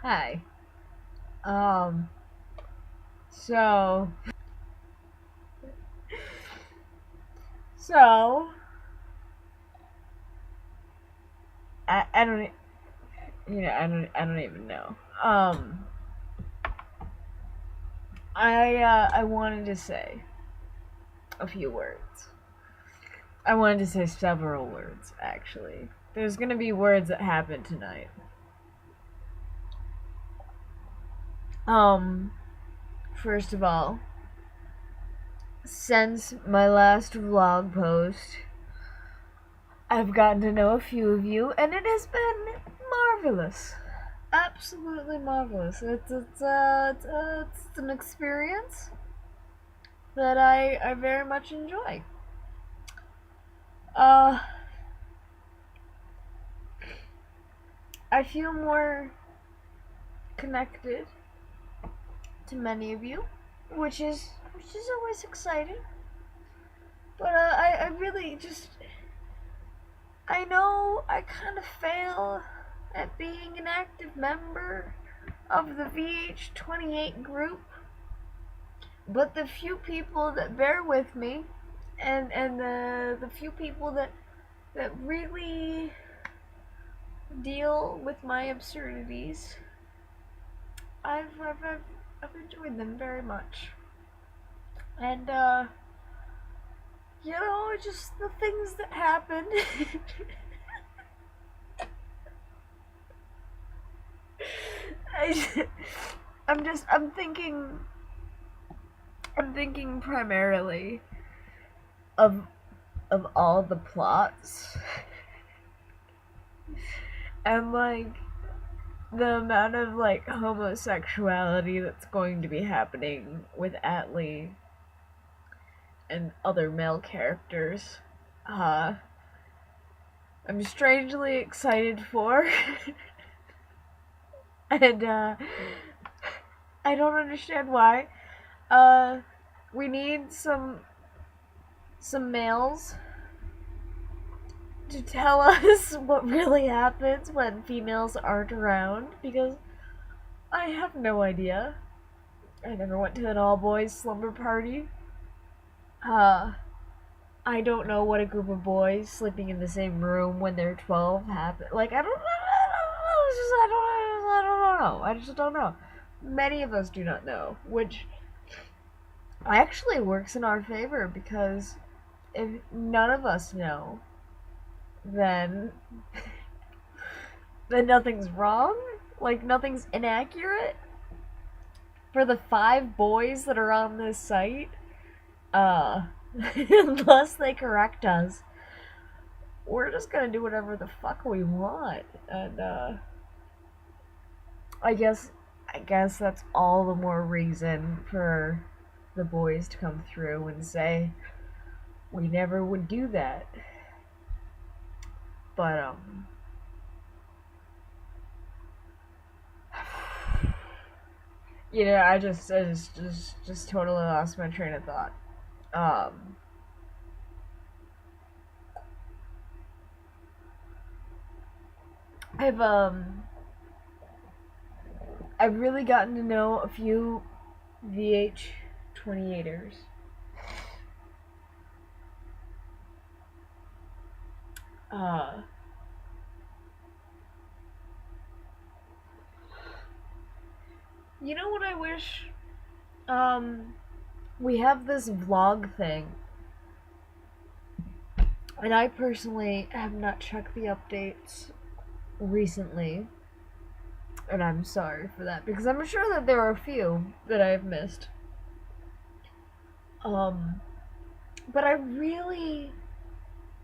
Hi. Um, so, so, I don't, I don't even know. I wanted to say a few words. I wanted to say several words, actually. There's gonna be words that happen tonight. Um, First of all, since my last vlog post, I've gotten to know a few of you, and it has been marvelous. Absolutely marvelous. It's an experience that I very much enjoy. Uh, I feel more connected to many of you, which is always exciting. But I really just I know I kind of fail at being an active member of the VH28 group, but the few people that bear with me, and the few people that really deal with my absurdities, I've enjoyed them very much. And, just the things that happen. I, I'm just, I'm thinking primarily of, of all the plots. And, like, the amount of, like, homosexuality that's going to be happening with Atlee and other male characters. Uh, I'm strangely excited for. And, I don't understand why. Uh, we need some males to tell us what really happens when females aren't around, because I have no idea. I never went to an all boys slumber party. Uh, I don't know what a group of boys sleeping in the same room when they're 12 happen. Like, I don't know. I don't know. I just don't know. Many of us do not know, which actually works in our favor, because if none of us know, then nothing's wrong. Like, nothing's inaccurate. For the 5 boys that are on this site, uh, unless they correct us, we're just gonna do whatever the fuck we want. And, I guess, I guess that's all the more reason for the boys to come through and say, we never would do that. But, I just totally lost my train of thought. Um, I've I've really gotten to know a few VH28ers. Uh, you know what I wish? Um, we have this vlog thing, and I personally have not checked the updates recently, and I'm sorry for that, because I'm sure that there are a few that I've missed. Um, but I really,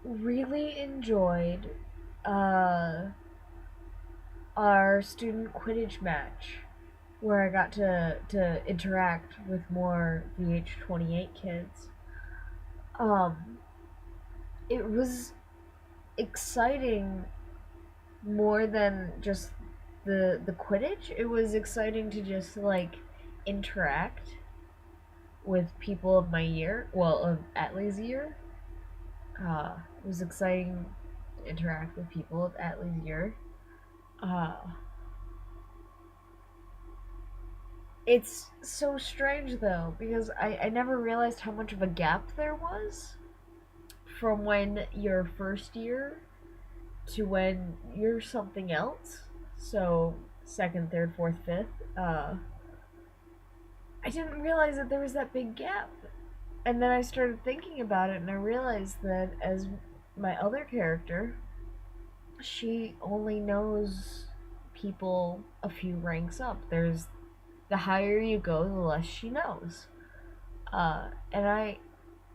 really enjoyed uh, our student Quidditch match, where I got to interact with more VH28 kids. Um, it was exciting more than just the Quidditch. It was exciting to just, like, interact with people of my year, well, of Atlee's year. It was exciting to interact with people of Atlee's year. Uh, It's so strange though, because I never realized how much of a gap there was from when you're first year to when you're something else. So, second, third, fourth, fifth. I didn't realize that there was that big gap. And then I started thinking about it, and I realized that as my other character, she only knows people a few ranks up. There's the higher you go, the less she knows. And I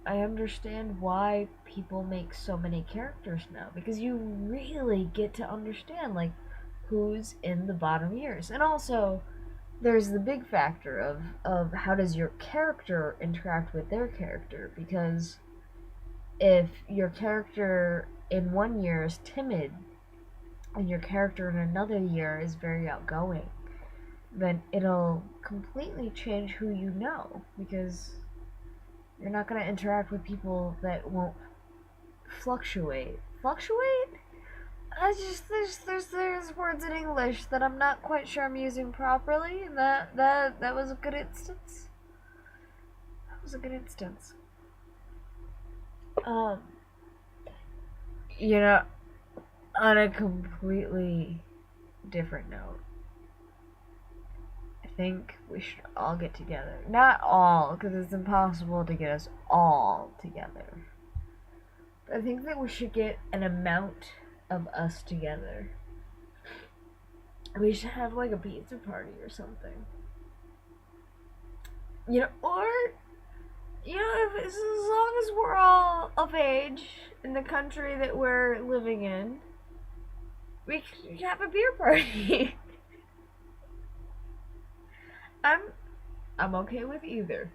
understand why people make so many characters now, because you really get to understand like who's in the bottom years. And also there's the big factor of how does your character interact with their character, because if your character in one year is timid and your character in another year is very outgoing, then it'll completely change who you know, because you're not going to interact with people that won't fluctuate. Fluctuate? I just there's words in English that I'm not quite sure I'm using properly, and that was a good instance. That was a good instance. Um, you know, on a completely different note, I think we should all get together. Not all, because it's impossible to get us all together. But I think that we should get an amount of us together. We should have like a pizza party or something. Or if, as long as we're all of age in the country that we're living in, we can have a beer party. I'm I'm okay with either.